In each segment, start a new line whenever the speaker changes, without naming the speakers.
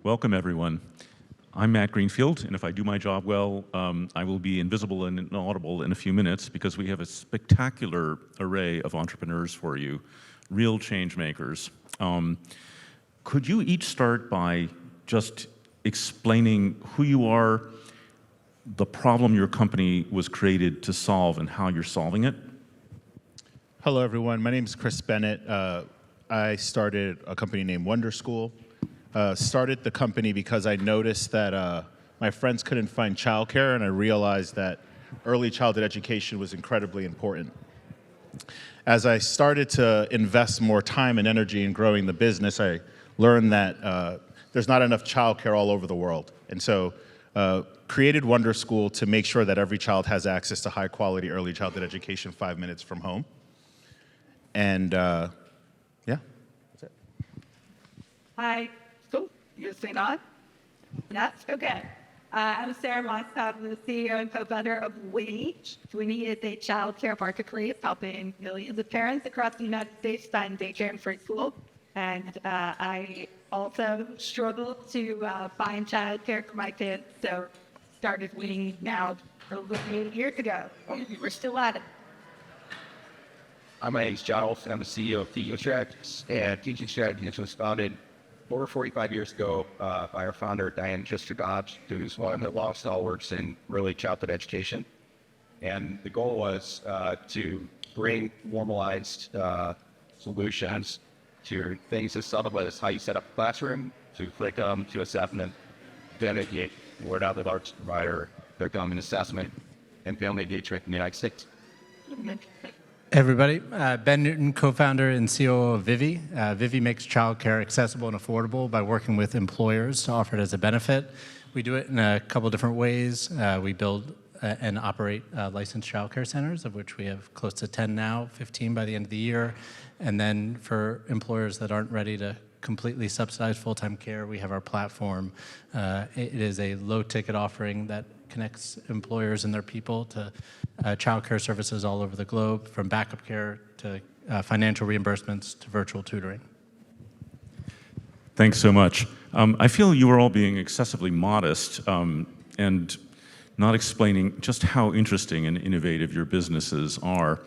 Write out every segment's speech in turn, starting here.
Welcome, everyone. I'm Matt Greenfield, and if I do my job well, I will be invisible and inaudible in a few minutes because we have a spectacular array of entrepreneurs for you, real change makers. Could you each start by just explaining who you are, the problem your company was created to solve, and how you're solving it?
Hello, everyone. My name is Chris Bennett. I started a company named Wonderschool. Started the company because I noticed that my friends couldn't find childcare, and I realized that early childhood education was incredibly important. As I started to invest more time and energy in growing the business, I learned that there's not enough childcare all over the world. And so created Wonderschool to make sure that every child has access to high-quality early childhood education 5 minutes from home. And yeah, that's it.
Hi. So, you're staying on? Yes? Okay. I'm Sara, Mauskopf. I'm the CEO and co-founder of Winnie. Winnie is a child care marketplace helping millions of parents across the United States find daycare and free school. And I also struggle to find child care for my kids, so started Winnie now over 8 years ago. We're still at it.
My name is John Olsen. I'm the CEO of Teaching Strategies, and Teaching Strategies was founded over 45 years ago by our founder, Diane Dodge, who's one of the long stalwarts in early childhood education. And the goal was to bring normalized solutions to things as subtle as how you set up a classroom, to curriculum, to assessment, dedicate word out the large provider, curriculum and assessment, and family engagement in the United States.
Hey everybody, Ben Newton, co-founder and COO of Vivvi. Vivvi makes childcare accessible and affordable by working with employers to offer it as a benefit. We do it in a couple different ways. We build and operate licensed childcare centers, of which we have close to 10 now, 15 by the end of the year. And then for employers that aren't ready to completely subsidize full-time care, we have our platform. It is a low-ticket offering that connects employers and their people to childcare services all over the globe, from backup care to financial reimbursements to virtual tutoring.
Thanks so much. I feel you are all being excessively modest and not explaining just how interesting and innovative your businesses are.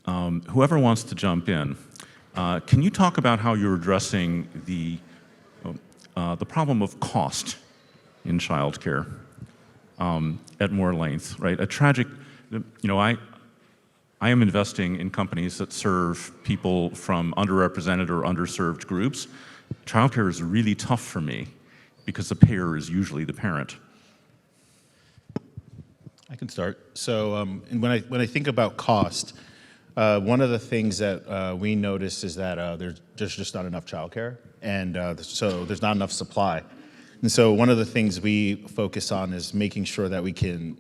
Whoever wants to jump in, can you talk about how you're addressing the problem of cost in childcare at more length, right? A tragic, I am investing in companies that serve people from underrepresented or underserved groups. Childcare is really tough for me because the payer is usually the parent.
I can start. So when I think about cost, one of the things that we notice is that there's just not enough childcare, and so there's not enough supply. And so one of the things we focus on is making sure that we can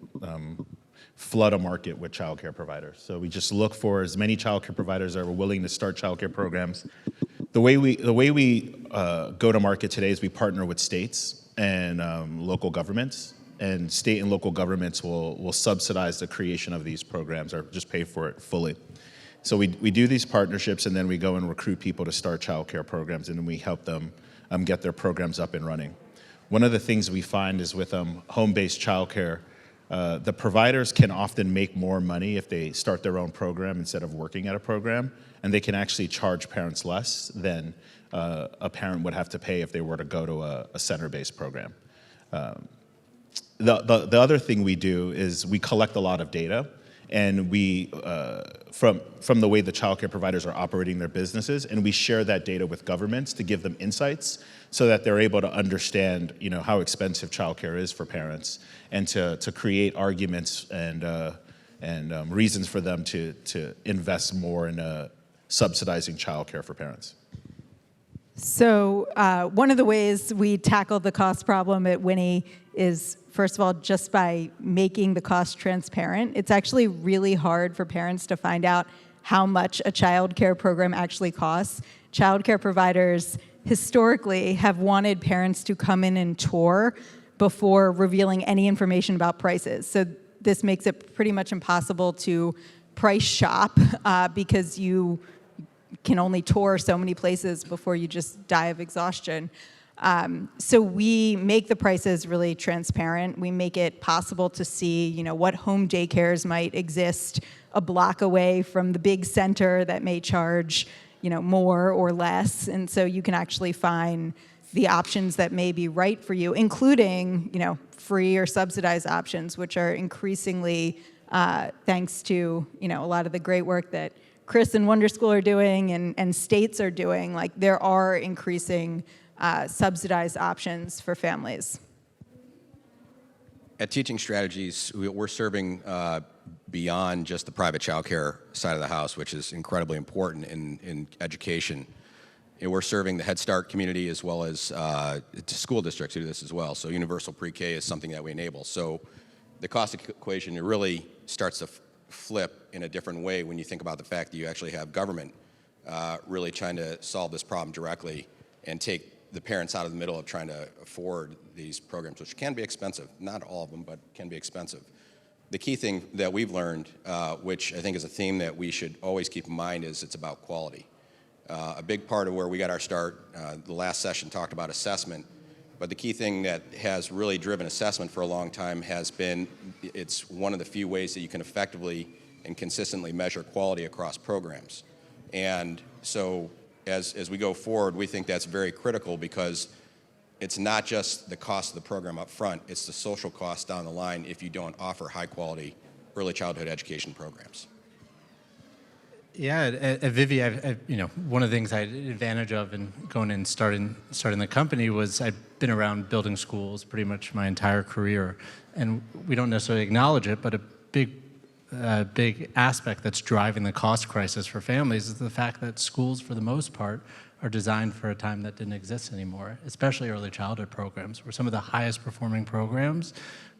flood a market with childcare providers. So we just look for as many childcare providers that are willing to start childcare programs. The way we go to market today is we partner with states and local governments, and state and local governments will subsidize the creation of these programs or just pay for it fully. So we do these partnerships, and then we go and recruit people to start childcare programs, and then we help them get their programs up and running. One of the things we find is with home-based childcare, the providers can often make more money if they start their own program instead of working at a program, and they can actually charge parents less than a parent would have to pay if they were to go to a center-based program. The other thing we do is we collect a lot of data, and we from the way the childcare providers are operating their businesses, and we share that data with governments to give them insights so that they're able to understand, how expensive childcare is for parents, and to create arguments and reasons for them to invest more in subsidizing childcare for parents.
So one of the ways we tackle the cost problem at Winnie is, first of all, just by making the cost transparent. It's actually really hard for parents to find out how much a child care program actually costs. Child care providers historically have wanted parents to come in and tour before revealing any information about prices. So this makes it pretty much impossible to price shop because you can only tour so many places before you just die of exhaustion. So we make the prices really transparent. We make it possible to see, what home daycares might exist a block away from the big center that may charge, more or less. And so you can actually find the options that may be right for you, including, free or subsidized options, which are increasingly, thanks to, a lot of the great work that Chris and Wonderschool are doing and states are doing, like there are increasing subsidized options for families.
At Teaching Strategies, we're serving beyond just the private childcare side of the house, which is incredibly important in education. And we're serving the Head Start community as well as school districts who do this as well. So universal pre-K is something that we enable. So the cost equation, it really starts to flip in a different way when you think about the fact that you actually have government really trying to solve this problem directly and take the parents out of the middle of trying to afford these programs, which can be expensive. Not all of them, but can be expensive. The key thing that we've learned, which I think is a theme that we should always keep in mind, is it's about quality. A big part of where we got our start, the last session talked about assessment, but the key thing that has really driven assessment for a long time has been it's one of the few ways that you can effectively and consistently measure quality across programs. And so as we go forward, we think that's very critical because it's not just the cost of the program up front, it's the social cost down the line if you don't offer high quality early childhood education programs.
Yeah, at Vivvi, one of the things I had advantage of in going and starting the company was I've been around building schools pretty much my entire career, and we don't necessarily acknowledge it, but a big aspect that's driving the cost crisis for families is the fact that schools, for the most part, are designed for a time that didn't exist anymore, especially early childhood programs, where some of the highest performing programs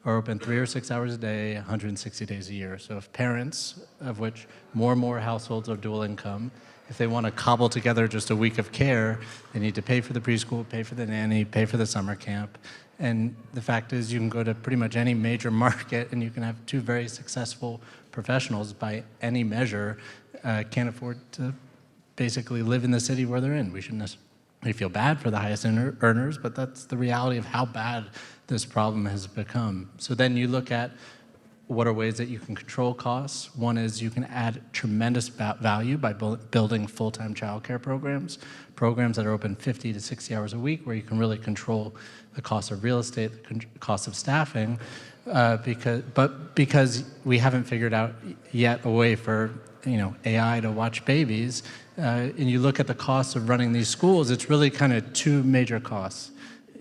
are open 3 or 6 hours a day, 160 days a year. So if parents, of which more and more households are dual income, if they want to cobble together just a week of care, they need to pay for the preschool, pay for the nanny, pay for the summer camp. And the fact is you can go to pretty much any major market and you can have 2 very successful professionals by any measure can't afford to basically live in the city where they're in. We shouldn't necessarily feel bad for the highest earners, but that's the reality of how bad this problem has become. So then you look at what are ways that you can control costs. One is you can add tremendous value by building full-time childcare programs that are open 50 to 60 hours a week, where you can really control the cost of real estate, the cost of staffing, because we haven't figured out yet a way for AI to watch babies, and you look at the costs of running these schools, it's really kind of 2 major costs.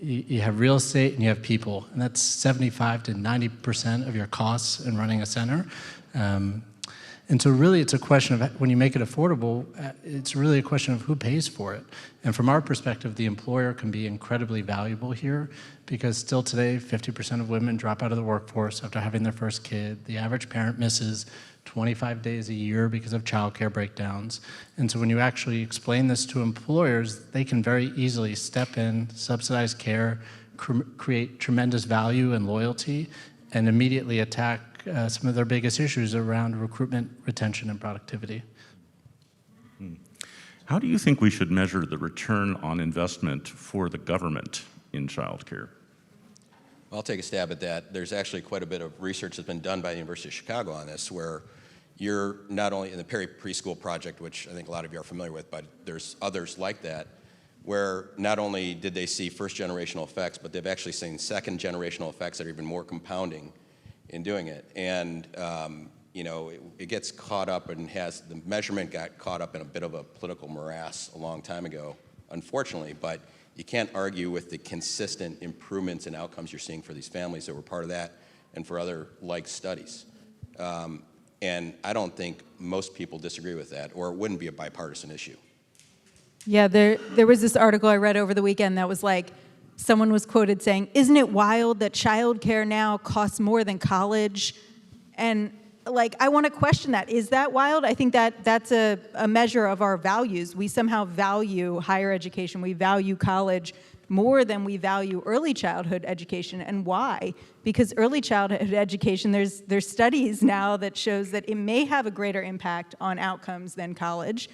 You have real estate and you have people, and that's 75 to 90% of your costs in running a center. And so really it's a question of, when you make it affordable, it's really a question of who pays for it. And from our perspective, the employer can be incredibly valuable here, because still today, 50% of women drop out of the workforce after having their first kid. The average parent misses 25 days a year because of childcare breakdowns. And so when you actually explain this to employers, they can very easily step in, subsidize care, create tremendous value and loyalty, and immediately attack some of their biggest issues around recruitment, retention, and productivity.
How do you think we should measure the return on investment for the government in childcare?
I'll take a stab at that. There's actually quite a bit of research that's been done by the University of Chicago on this, where you're not only in the preschool project, which I think a lot of you are familiar with, but there's others like that, where not only did they see first generational effects, but they've actually seen second generational effects that are even more compounding in doing it. And it gets caught up and the measurement got caught up in a bit of a political morass a long time ago, unfortunately, but you can't argue with the consistent improvements and outcomes you're seeing for these families that were part of that and for other like studies. And I don't think most people disagree with that, or it wouldn't be a bipartisan issue.
Yeah, there was this article I read over the weekend that was like, someone was quoted saying, "Isn't it wild that childcare now costs more than college?" And I want to question that. Is that wild? I think that's a measure of our values. We somehow value higher education. We value college more than we value early childhood education. And why? Because early childhood education, there's studies now that shows that it may have a greater impact on outcomes than college.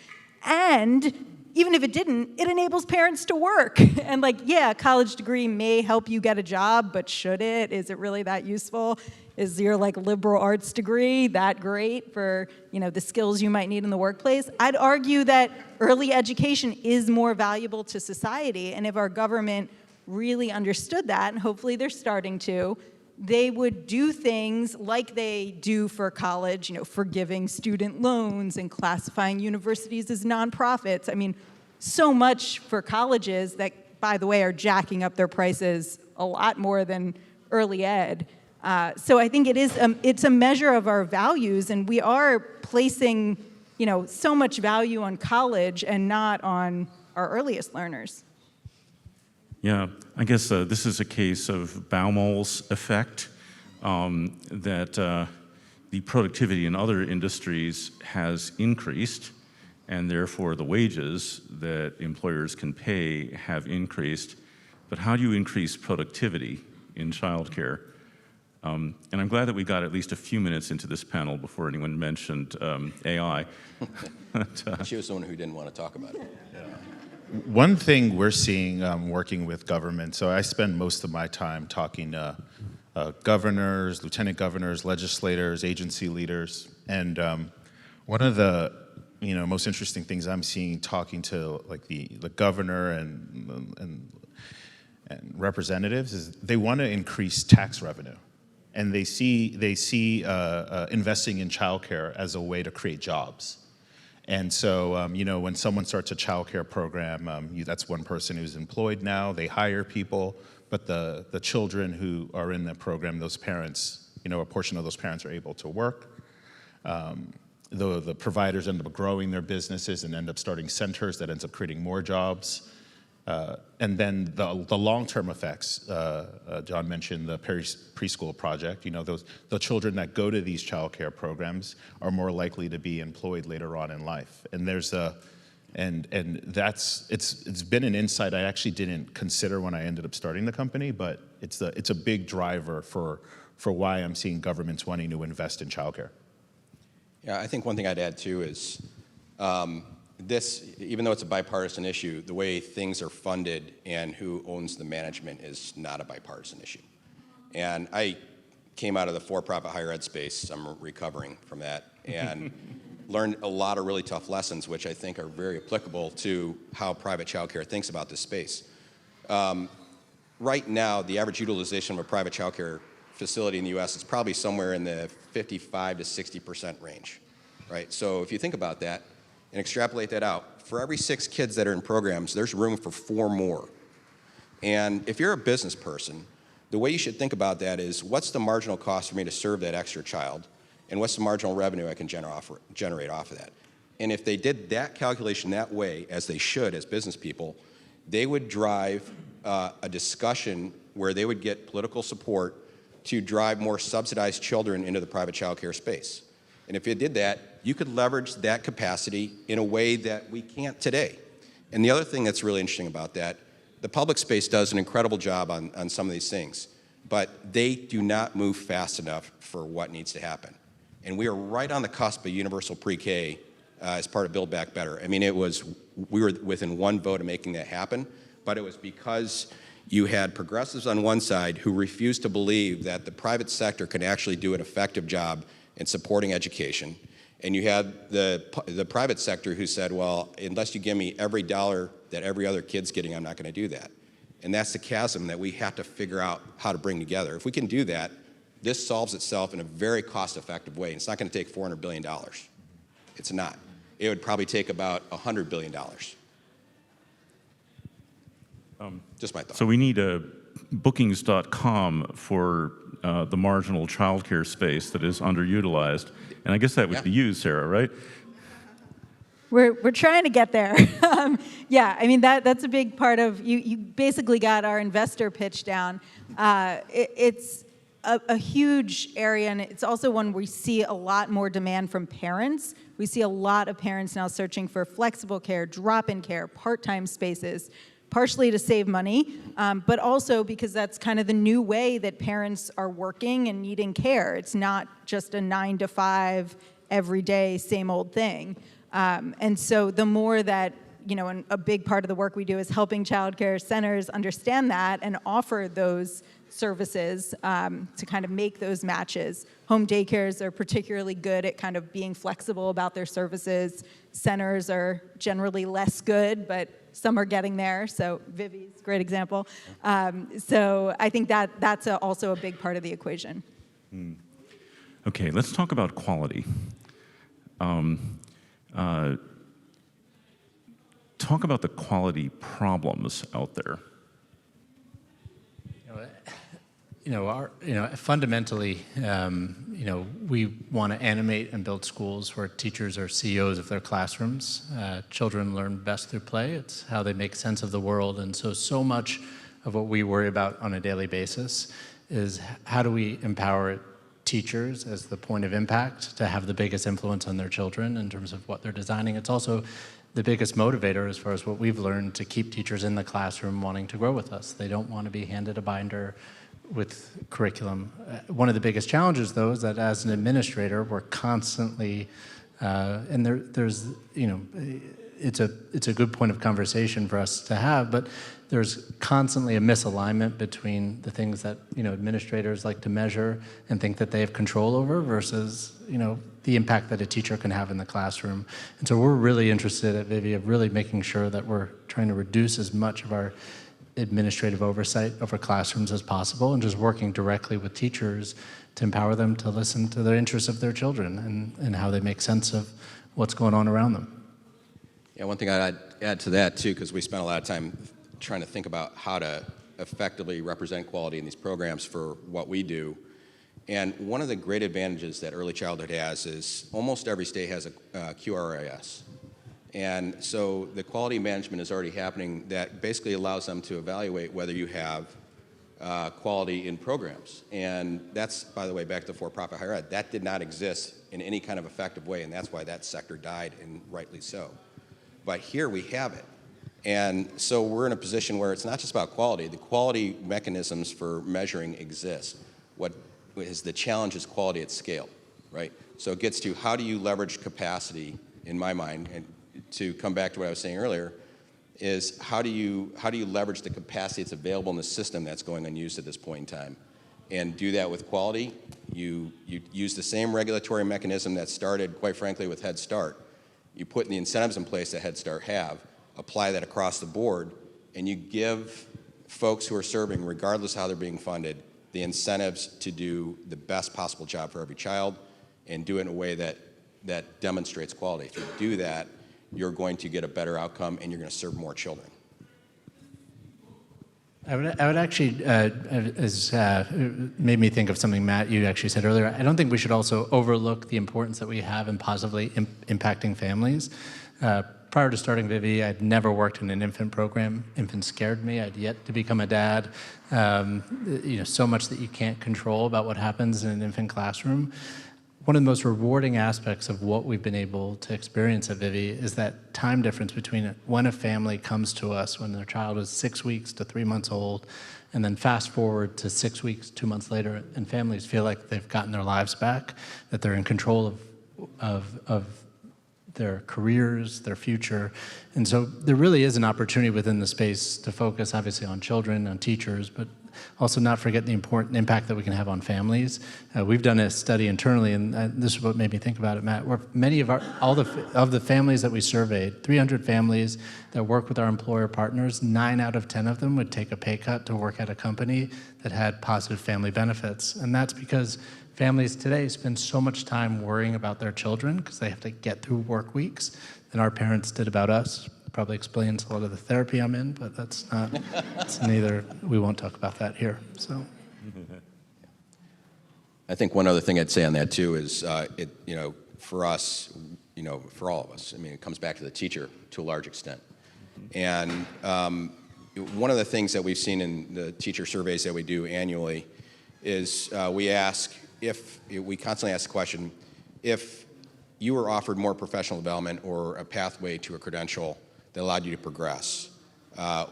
And even if it didn't, it enables parents to work. And like, yeah, a college degree may help you get a job, but should it? Is it really that useful? Is your like liberal arts degree that great for, you know, the skills you might need in the workplace? I'd argue that early education is more valuable to society, and if our government really understood that, and hopefully they're starting to, they would do things like they do for college, you know, forgiving student loans and classifying universities as nonprofits. I mean, so much for colleges that, by the way, are jacking up their prices a lot more than early ed. So I think it's a measure of our values, and we are placing, you know, so much value on college and not on our earliest learners.
Yeah, I guess this is a case of Baumol's effect, that the productivity in other industries has increased, and therefore the wages that employers can pay have increased. But how do you increase productivity in childcare? And I'm glad that we got at least a few minutes into this panel before anyone mentioned AI.
She was the one who didn't want to talk about it.
One thing we're seeing working with government, so I spend most of my time talking to governors, lieutenant governors, legislators, agency leaders, and one of the most interesting things I'm seeing talking to like the governor and representatives is they want to increase tax revenue, and they see investing in childcare as a way to create jobs. And so, when someone starts a childcare program, that's one person who's employed now. They hire people, but the children who are in the program, those parents, a portion of those parents are able to work. The providers end up growing their businesses and end up starting centers that ends up creating more jobs. And then the long-term effects, John mentioned the preschool project. The children that go to these childcare programs are more likely to be employed later on in life. And it's been an insight I actually didn't consider when I ended up starting the company, but it's a big driver for why I'm seeing governments wanting to invest in childcare.
Yeah, I think one thing I'd add too is this, even though it's a bipartisan issue, the way things are funded and who owns the management is not a bipartisan issue. And I came out of the for-profit higher ed space. I'm recovering from that, and learned a lot of really tough lessons, which I think are very applicable to how private childcare thinks about this space. Right now, the average utilization of a private childcare facility in the U.S. is probably somewhere in the 55 to 60% range, right? So if you think about that and extrapolate that out, for every 6 kids that are in programs, there's room for 4 more. And if you're a business person, the way you should think about that is, what's the marginal cost for me to serve that extra child? And what's the marginal revenue I can generate off of that? And if they did that calculation that way, as they should as business people, they would drive a discussion where they would get political support to drive more subsidized children into the private child care space. And if you did that, you could leverage that capacity in a way that we can't today. And the other thing that's really interesting about that, the public space does an incredible job on some of these things, but they do not move fast enough for what needs to happen. And we are right on the cusp of universal pre-K as part of Build Back Better. I mean, we were within 1 vote of making that happen, but it was because you had progressives on one side who refused to believe that the private sector can actually do an effective job in supporting education. And you had the private sector who said, well, unless you give me every dollar that every other kid's getting, I'm not going to do that. And that's the chasm that we have to figure out how to bring together. If we can do that, this solves itself in a very cost-effective way. And it's not going to take $400 billion. It's not. It would probably take about $100 billion. Just my thought.
So we need a bookings.com for the marginal childcare space that is underutilized. And I guess that would be you, Sara, right?
We're trying to get there. Yeah, I mean, that's a big part of, you basically got our investor pitch down. It's a huge area, and it's also one where we see a lot more demand from parents. We see a lot of parents now searching for flexible care, drop-in care, part-time spaces, partially to save money, but also because that's kind of the new way that parents are working and needing care. It's not just a 9 to 5, every day, same old thing. And so the more that and a big part of the work we do is helping childcare centers understand that and offer those services to kind of make those matches. Home daycares are particularly good at kind of being flexible about their services. Centers are generally less good, but some are getting there. So Vivvi's a great example. So I think that's also a big part of the equation.
Okay, let's talk about quality. Talk about the quality problems out there.
Fundamentally, we want to animate and build schools where teachers are CEOs of their classrooms. Children learn best through play. It's how they make sense of the world. And so much of what we worry about on a daily basis is how do we empower teachers as the point of impact to have the biggest influence on their children in terms of what they're designing. It's also the biggest motivator as far as what we've learned to keep teachers in the classroom wanting to grow with us. They don't want to be handed a binder with curriculum. One of the biggest challenges, though, is that as an administrator, we're constantly, and there's, it's a good point of conversation for us to have, but there's constantly a misalignment between the things that, administrators like to measure and think that they have control over versus, the impact that a teacher can have in the classroom. And so we're really interested at Vivvi of really making sure that we're trying to reduce as much of our administrative oversight over classrooms as possible and just working directly with teachers to empower them to listen to the interests of their children and how they make sense of what's going on around them.
Yeah, one thing I'd add to that too, because we spent a lot of time trying to think about how to effectively represent quality in these programs for what we do. And one of the great advantages that early childhood has is almost every state has a QRIS. And so the quality management is already happening that basically allows them to evaluate whether you have quality in programs. And that's, by the way, back to for-profit higher ed. That did not exist in any kind of effective way, and that's why that sector died, and rightly so. But here we have it. And so we're in a position where it's not just about quality. The quality mechanisms for measuring exist. What is the challenge is quality at scale, right? So it gets to how do you leverage capacity, in my mind, and to come back to what I was saying earlier, is how do you leverage the capacity that's available in the system that's going unused at this point in time, and do that with quality. You use the same regulatory mechanism that started, quite frankly, with Head Start. You put the incentives in place that Head Start have, apply that across the board, and you give folks who are serving, regardless of how they're being funded, the incentives to do the best possible job for every child and do it in a way that demonstrates quality. If you do that, you're going to get a better outcome and you're going to serve more children.
I would actually, made me think of something, Matt, you actually said earlier. I don't think we should also overlook the importance that we have in positively impacting families. Prior to starting Vivvi, I'd never worked in an infant program. Infants scared me. I'd yet to become a dad. So much that you can't control about what happens in an infant classroom. One of the most rewarding aspects of what we've been able to experience at Vivvi is that time difference between when a family comes to us when their child is 6 weeks to 3 months old, and then fast forward to 6 weeks, 2 months later, and families feel like they've gotten their lives back, that they're in control of their careers, their future. And so there really is an opportunity within the space to focus obviously on children, on teachers, but also not forget the important impact that we can have on families. We've done a study internally, and this is what made me think about it, Matt, where many of all the families that we surveyed, 300 families that work with our employer partners, 9 out of 10 of them would take a pay cut to work at a company that had positive family benefits. And that's because families today spend so much time worrying about their children because they have to get through work weeks than our parents did about us. Probably explains a lot of the therapy I'm in, but that's not, it's neither, we won't talk about that here, so.
I think one other thing I'd say on that too is, for us, for all of us, it comes back to the teacher to a large extent. And one of the things that we've seen in the teacher surveys that we do annually is we constantly ask the question, if you were offered more professional development or a pathway to a credential that allowed you to progress,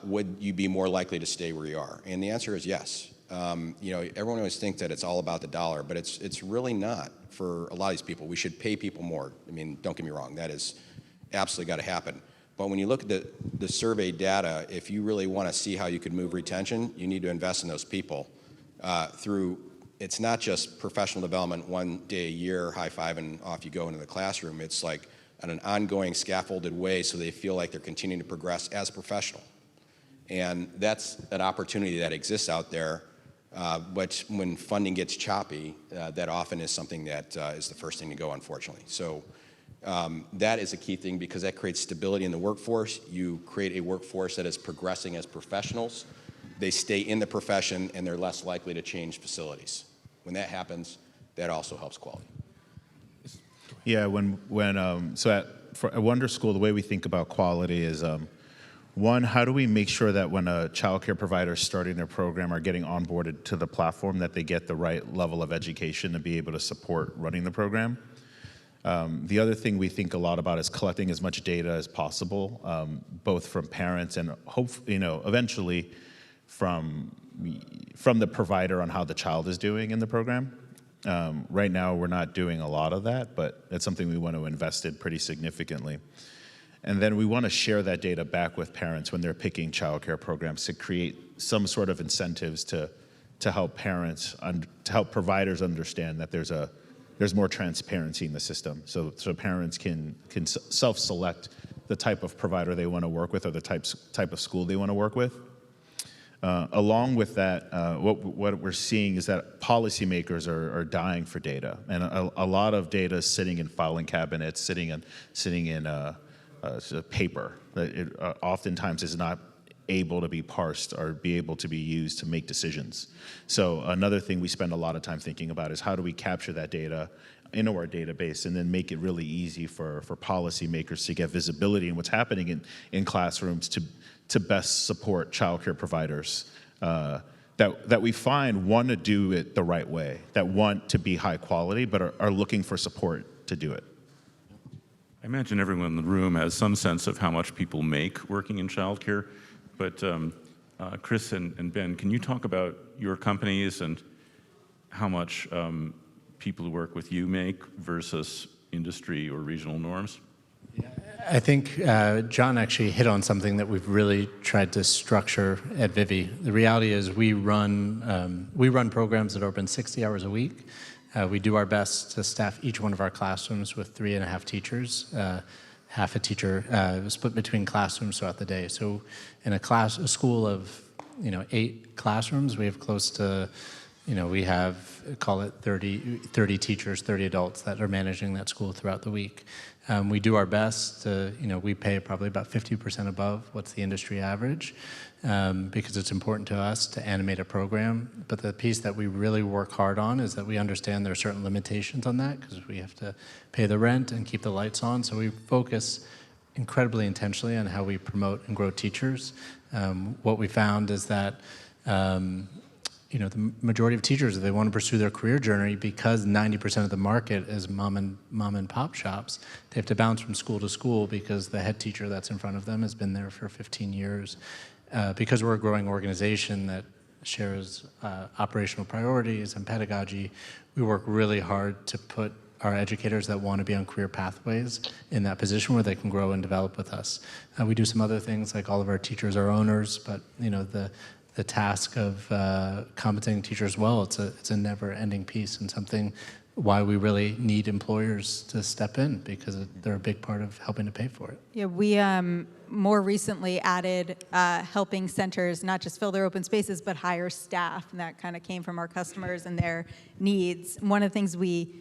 would you be more likely to stay where you are? And the answer is yes. Everyone always thinks that it's all about the dollar, but it's really not for a lot of these people. We should pay people more. Don't get me wrong, that is absolutely got to happen. But when you look at the survey data, if you really want to see how you could move retention, you need to invest in those people through, it's not just professional development one day a year, high five and off you go into the classroom. It's like in an ongoing scaffolded way so they feel like they're continuing to progress as a professional. And that's an opportunity that exists out there, but when funding gets choppy, that often is something that is the first thing to go, unfortunately. So that is a key thing because that creates stability in the workforce. You create a workforce that is progressing as professionals. They stay in the profession and they're less likely to change facilities. When that happens, that also helps quality.
Yeah, so at Wonderschool, the way we think about quality is, one, how do we make sure that when a childcare provider is starting their program or getting onboarded to the platform that they get the right level of education to be able to support running the program? The other thing we think a lot about is collecting as much data as possible, both from parents and eventually from the provider on how the child is doing in the program. Right now, we're not doing a lot of that, but it's something we want to invest in pretty significantly. And then we want to share that data back with parents when they're picking childcare programs to create some sort of incentives to help parents, to help providers understand that there's more transparency in the system. So parents can self-select the type of provider they want to work with or the type of school they want to work with. Along with that, what we're seeing is that policymakers are dying for data, and a lot of data is sitting in filing cabinets, sitting in paper that it oftentimes is not able to be parsed or be able to be used to make decisions. So another thing we spend a lot of time thinking about is how do we capture that data into our database and then make it really easy for policymakers to get visibility in what's happening in classrooms to best support childcare providers that we find want to do it the right way, that want to be high quality, but are looking for support to do it.
I imagine everyone in the room has some sense of how much people make working in childcare, but Chris and Ben, can you talk about your companies and how much people who work with you make versus industry or regional norms?
I think John actually hit on something that we've really tried to structure at Vivvi. The reality is we run programs that are open 60 hours a week. We do our best to staff each one of our classrooms with 3.5 teachers, half a teacher split between classrooms throughout the day. So in a school of 8 classrooms, we have close to we have, call it 30 teachers, 30 adults that are managing that school throughout the week. We do our best to, we pay probably about 50% above what's the industry average because it's important to us to animate a program. But the piece that we really work hard on is that we understand there are certain limitations on that because we have to pay the rent and keep the lights on. So we focus incredibly intentionally on how we promote and grow teachers. What we found is that the majority of teachers, if they want to pursue their career journey, because 90% of the market is mom and pop shops, they have to bounce from school to school because the head teacher that's in front of them has been there for 15 years. Because we're a growing organization that shares operational priorities and pedagogy, we work really hard to put our educators that want to be on career pathways in that position where they can grow and develop with us. We do some other things, like all of our teachers are owners, but the task of compensating teachers well, it's a never-ending piece and something why we really need employers to step in because they're a big part of helping to pay for it.
Yeah, we more recently added helping centers not just fill their open spaces, but hire staff, and that kind of came from our customers and their needs. One of the things we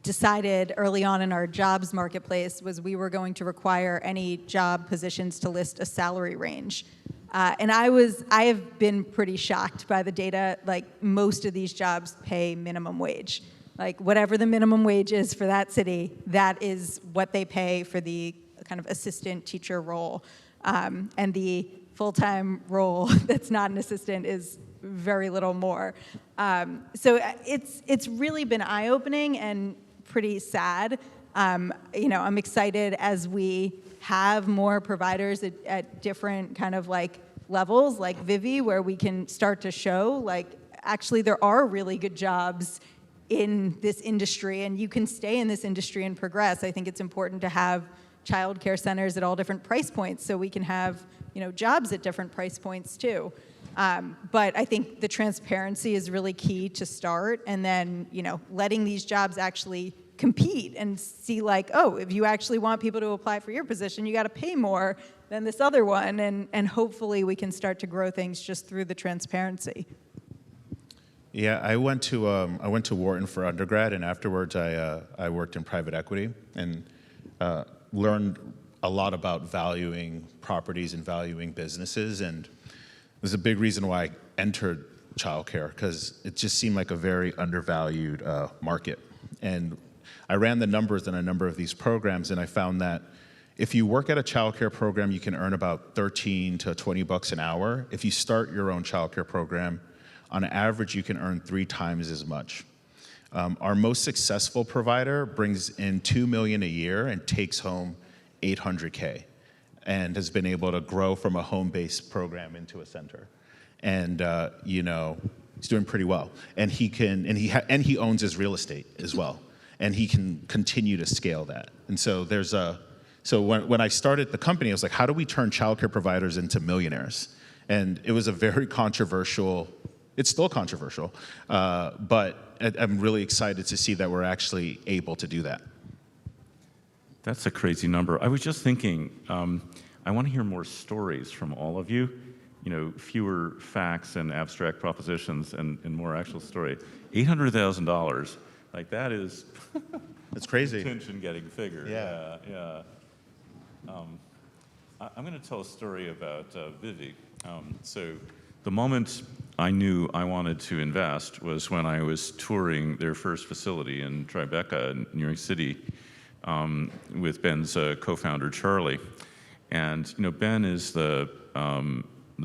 decided early on in our jobs marketplace was we were going to require any job positions to list a salary range. And I have been pretty shocked by the data. Like, most of these jobs pay minimum wage. Like, whatever the minimum wage is for that city, that is what they pay for the kind of assistant teacher role. And the full-time role that's not an assistant is very little more. So it's really been eye-opening and pretty sad. I'm excited as we have more providers at different kind of like levels, like Vivvi, where we can start to show like actually there are really good jobs in this industry and you can stay in this industry and progress. I think it's important to have childcare centers at all different price points so we can have, jobs at different price points too. But I think the transparency is really key to start, and then, letting these jobs actually compete and see like, oh, if you actually want people to apply for your position, you got to pay more than this other one, and hopefully we can start to grow things just through the transparency.
Yeah, I went to Wharton for undergrad, and afterwards I worked in private equity and learned a lot about valuing properties and valuing businesses, and it was a big reason why I entered childcare, because it just seemed like a very undervalued market. And I ran the numbers in a number of these programs, and I found that if you work at a childcare program, you can earn about 13 to 20 bucks an hour. If you start your own childcare program, on average, you can earn 3 times as much. Our most successful provider brings in $2 million a year and takes home $800K, and has been able to grow from a home-based program into a center. And he's doing pretty well. And he owns his real estate as well, and he can continue to scale that. And so when I started the company, I was like, how do we turn childcare providers into millionaires? And it was a very controversial. It's still controversial, but I'm really excited to see that we're actually able to do that.
That's a crazy number. I was just thinking, I want to hear more stories from all of you. Fewer facts and abstract propositions and more actual story. $800,000, like that is
It's crazy.
attention-getting figure.
Yeah.
I'm going to tell a story about Vivvi. So the moment I knew I wanted to invest was when I was touring their first facility in Tribeca in New York City with Ben's co-founder, Charlie. And Ben is the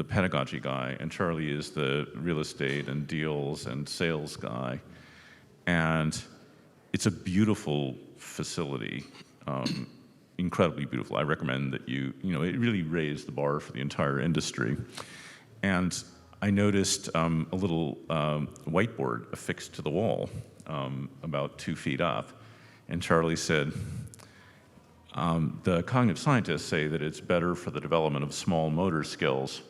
pedagogy guy, and Charlie is the real estate and deals and sales guy. And it's a beautiful facility, incredibly beautiful. I recommend that it really raised the bar for the entire industry. And I noticed a little whiteboard affixed to the wall about 2 feet up. And Charlie said, the cognitive scientists say that it's better for the development of small motor skills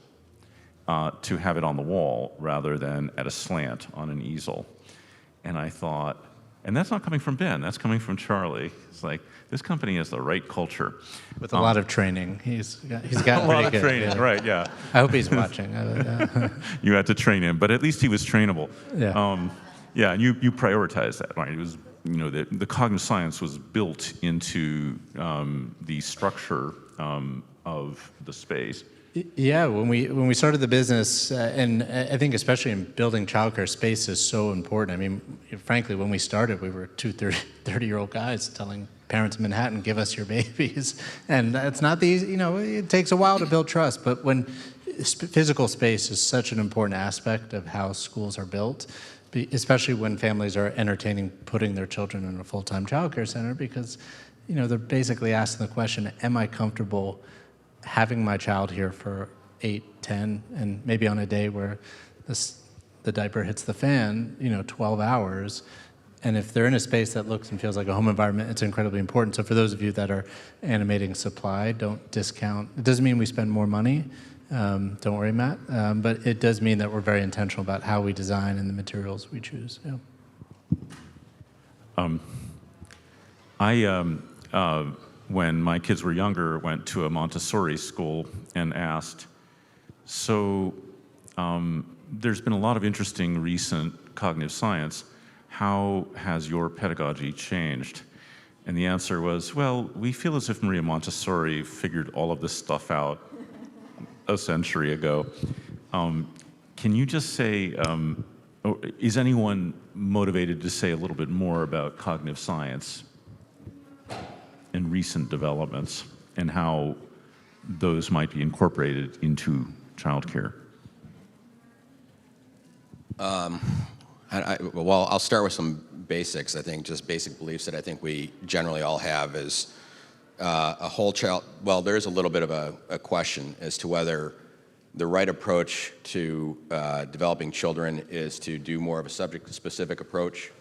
to have it on the wall rather than at a slant on an easel. And I thought, and that's not coming from Ben, that's coming from Charlie. It's like, this company has the right culture.
With a lot of training. He's got
A
pretty
lot of
good,
training,
yeah.
right, yeah.
I hope he's watching.
You had to train him, but at least he was trainable.
Yeah.
Yeah, and you prioritized that, right? It was, the cognitive science was built into the structure of the space.
Yeah, when we started the business, and I think especially in building childcare, space is so important. I mean, frankly, when we started, we were 30-year-old guys telling parents in Manhattan, give us your babies. And that's not the easy, it takes a while to build trust, but when physical space is such an important aspect of how schools are built, especially when families are entertaining putting their children in a full-time childcare center, because they're basically asking the question, am I comfortable having my child here for 8, 10, and maybe on a day where the diaper hits the fan, 12 hours. And if they're in a space that looks and feels like a home environment, it's incredibly important. So for those of you that are animating supply, don't discount. It doesn't mean we spend more money. Don't worry, Matt. But it does mean that we're very intentional about how we design and the materials we choose.
Yeah. When my kids were younger, went to a Montessori school and asked, so there's been a lot of interesting recent cognitive science. How has your pedagogy changed? And the answer was, well, we feel as if Maria Montessori figured all of this stuff out a century ago. Can you just say, is anyone motivated to say a little bit more about cognitive science and recent developments and how those might be incorporated into childcare?
Well, I'll start with some basics. I think just basic beliefs that I think we generally all have is a whole child. Well, there is a little bit of a question as to whether the right approach to developing children is to do more of a subject-specific approach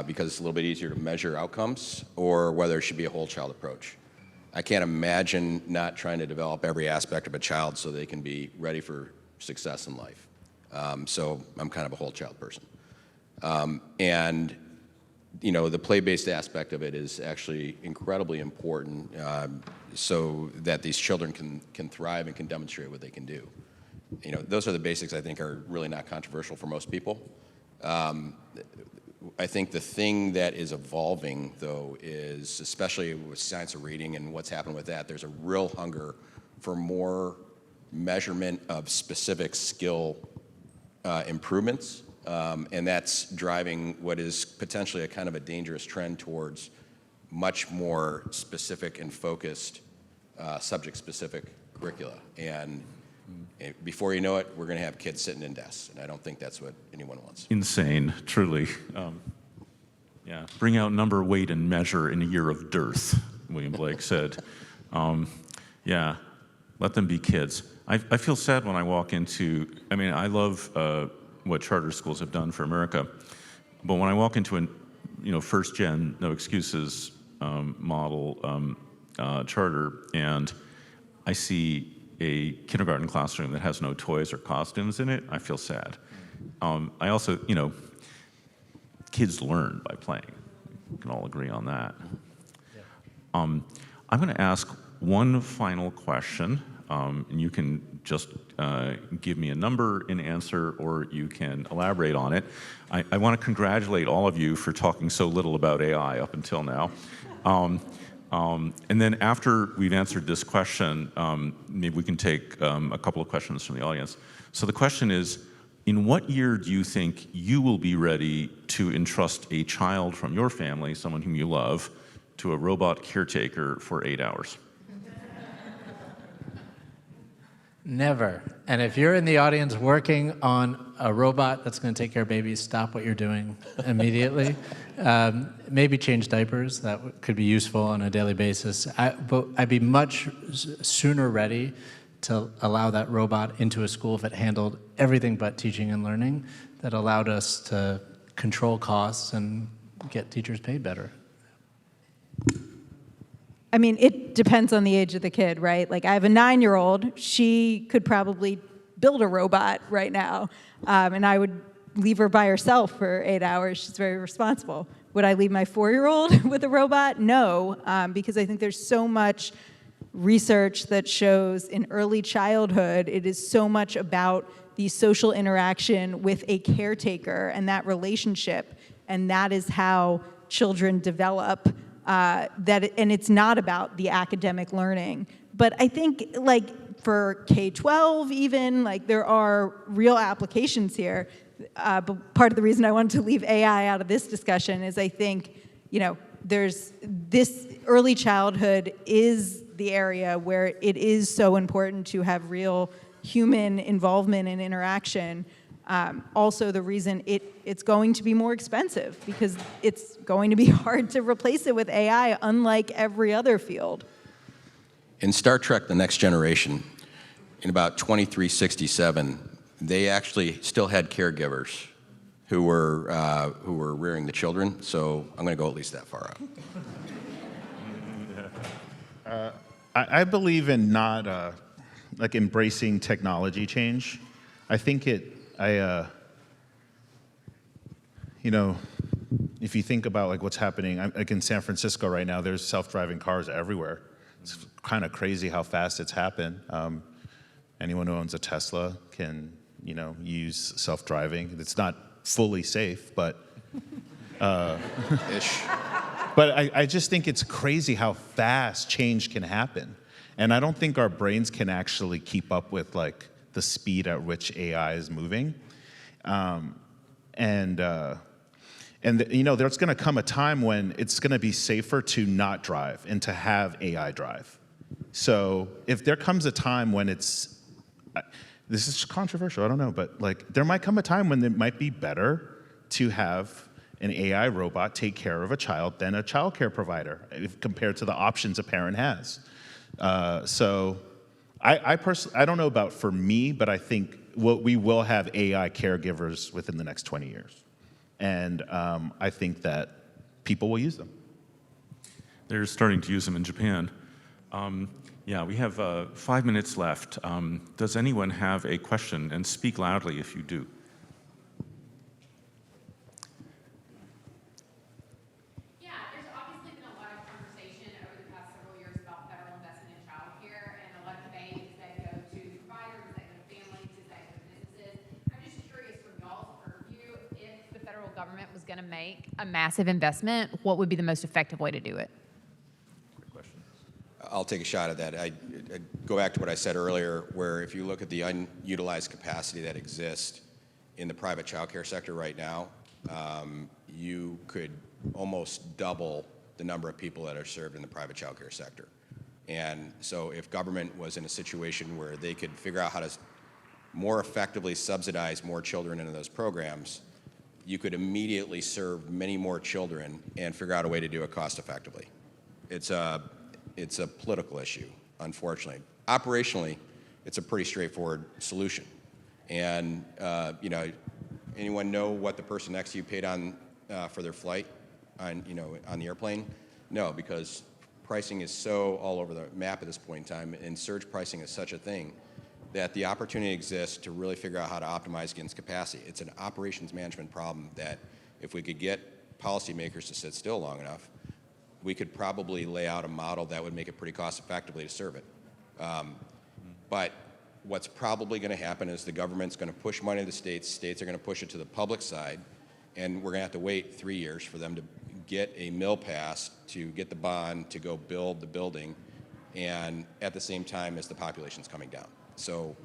because it's a little bit easier to measure outcomes, or whether it should be a whole child approach. I can't imagine not trying to develop every aspect of a child so they can be ready for success in life. So I'm kind of a whole child person. And you know, the play-based aspect of it is actually incredibly important, so that these children can thrive and can demonstrate what they can do. You know, those are the basics I think are really not controversial for most people. I think the thing that is evolving, though, is, especially with science of reading and what's happened with that, there's a real hunger for more measurement of specific skill improvements, and that's driving what is potentially a kind of a dangerous trend towards much more specific and focused, subject-specific curricula. And before you know it, we're going to have kids sitting in desks, and I don't think that's what anyone wants.
Insane, truly. Yeah, bring out number, weight, and measure in a year of dearth, William Blake said. Yeah, let them be kids. I feel sad when I walk into, I mean, I love what charter schools have done for America, but when I walk into a first gen, no excuses model charter, and I see a kindergarten classroom that has no toys or costumes in it, I feel sad. I also, kids learn by playing. We can all agree on that. I'm going to ask one final question, and you can just give me a number in answer, or you can elaborate on it. I want to congratulate all of you for talking so little about AI up until now. And then after we've answered this question, maybe we can take a couple of questions from the audience. So the question is, in what year do you think you will be ready to entrust a child from your family, someone whom you love, to a robot caretaker for 8 hours?
Never. And if you're in the audience working on a robot that's going to take care of babies, stop what you're doing immediately. Maybe change diapers. That could be useful on a daily basis. But I'd be much sooner ready to allow that robot into a school if it handled everything but teaching and learning, that allowed us to control costs and get teachers paid better.
I mean, it depends on the age of the kid, right? Like, I have a 9-year-old. She could probably build a robot right now, and I would leave her by herself for 8 hours. She's very responsible. Would I leave my 4-year-old with a robot? No, because I think there's so much research that shows in early childhood, it is so much about the social interaction with a caretaker and that relationship, and that is how children develop. And it's not about the academic learning. But I think, like, for K-12 even, like, there are real applications here. But part of the reason I wanted to leave AI out of this discussion is I think, there's this early childhood is the area where it is so important to have real human involvement and interaction. Also, the reason it's going to be more expensive, because it's going to be hard to replace it with AI, unlike every other field.
In Star Trek: The Next Generation, in about 2367, they actually still had caregivers who were rearing the children. So I'm going to go at least that far out.
I believe in not like embracing technology change. I think if you think about like what's happening, like in San Francisco right now, there's self-driving cars everywhere. It's kind of crazy how fast it's happened. Anyone who owns a Tesla can, use self-driving. It's not fully safe, but
Ish.
But I just think it's crazy how fast change can happen. And I don't think our brains can actually keep up with like the speed at which AI is moving. There's going to come a time when it's going to be safer to not drive and to have AI drive. So if there comes a time when this is controversial, I don't know, but like there might come a time when it might be better to have an AI robot take care of a child than a child care provider, compared to the options a parent has. So I personally, I don't know about for me, but I think we will have AI caregivers within the next 20 years. And I think that people will use them.
They're starting to use them in Japan. Yeah, we have 5 minutes left. Does anyone have a question? And speak loudly if you do.
Yeah, there's obviously been a lot of conversation over the past several years about federal investment in childcare and a lot of debate that go to providers, that go to families, that go to businesses. I'm just curious from y'all's purview, if the federal government was going to make a massive investment, what would be the most effective way to do it?
I'll take a shot at that. I go back to what I said earlier, where if you look at the unutilized capacity that exists in the private childcare sector right now, you could almost double the number of people that are served in the private childcare sector. And so if government was in a situation where they could figure out how to more effectively subsidize more children into those programs, you could immediately serve many more children and figure out a way to do it cost effectively. It's a political issue, unfortunately. Operationally, it's a pretty straightforward solution. And anyone know what the person next to you paid on for their flight on the airplane? No, because pricing is so all over the map at this point in time, and surge pricing is such a thing that the opportunity exists to really figure out how to optimize against capacity. It's an operations management problem that if we could get policymakers to sit still long enough, we could probably lay out a model that would make it pretty cost effectively to serve it. But what's probably going to happen is the government's going to push money to the states are going to push it to the public side, and we're going to have to wait 3 years for them to get a mill passed, to get the bond, to go build the building, and at the same time as the population's coming down. So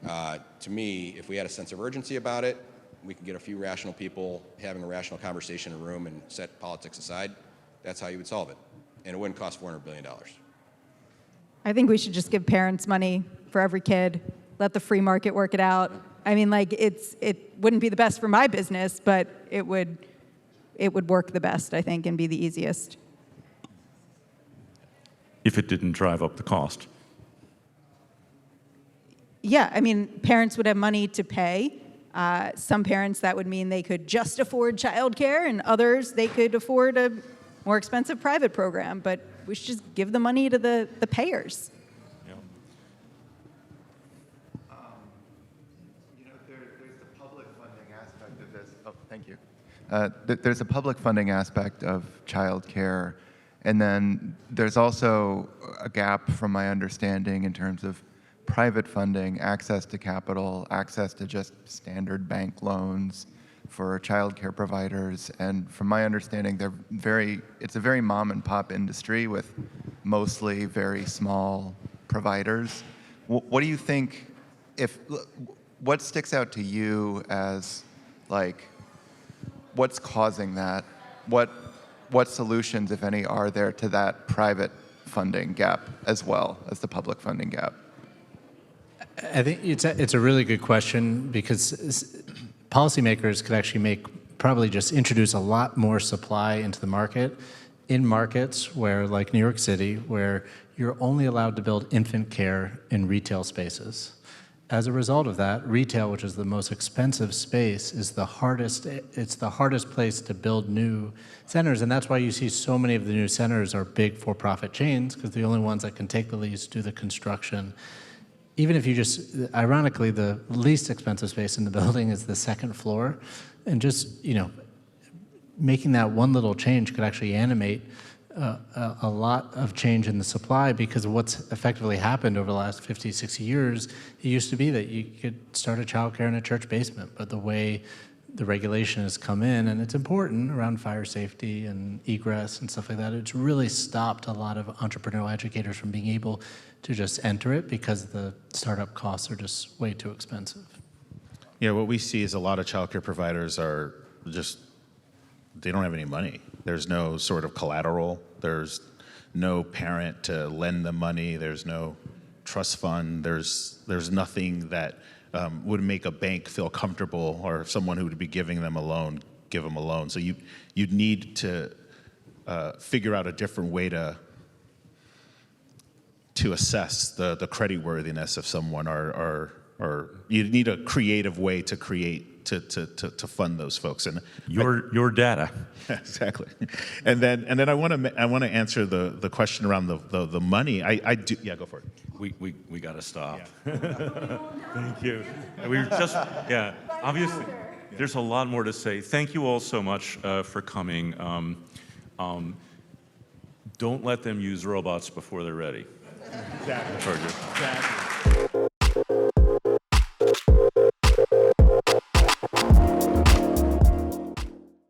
to me, if we had a sense of urgency about it, we could get a few rational people having a rational conversation in a room and set politics aside. That's how you would solve it. And it wouldn't cost $400 billion.
I think we should just give parents money for every kid, let the free market work it out. I mean, like, it wouldn't be the best for my business, but it would work the best, I think, and be the easiest.
If it didn't drive up the cost.
Yeah, I mean, parents would have money to pay. Some parents, that would mean they could just afford childcare, and others, they could afford a more expensive private program, but we should just give the money to the payers.
Yeah.
There's the public funding aspect of this. Oh, thank you. There's a public funding aspect of childcare, and then there's also a gap, from my understanding, in terms of private funding, access to capital, access to just standard bank loans for childcare providers. And from my understanding, it's a very mom and pop industry with mostly very small providers. What do you think, what sticks out to you as, like, what's causing that? What solutions, if any, are there to that private funding gap as well as the public funding gap?
I think it's a really good question, because policymakers could actually probably just introduce a lot more supply into the market in markets where, like New York City, where you're only allowed to build infant care in retail spaces. As a result of that, retail, which is the most expensive space, it's the hardest place to build new centers, and that's why you see so many of the new centers are big for-profit chains, because the only ones that can take the lease, do the construction. Even if you just, ironically, the least expensive space in the building is the second floor, and just, making that one little change could actually animate a lot of change in the supply, because of what's effectively happened over the last 50, 60 years. It used to be that you could start a childcare in a church basement, but the way the regulation has come in, and it's important around fire safety and egress and stuff like that, it's really stopped a lot of entrepreneurial educators from being able to just enter it, because the startup costs are just way too expensive.
Yeah, what we see is a lot of childcare providers are just, they don't have any money. There's no sort of collateral. There's no parent to lend them money. There's no trust fund. There's nothing that would make a bank feel comfortable, or someone who would be giving them a loan, give them a loan. So you'd need to figure out a different way to assess the creditworthiness of someone, or or you need a creative way to create to fund those folks. And
Your data.
exactly. And then I want to answer the question around the money. I do. Yeah, go for it.
We got to stop. Thank you. We were just, yeah, obviously, there's a lot more to say. Thank you all so much for coming. Don't let them use robots before they're ready.
Exactly.
Charger.
Exactly.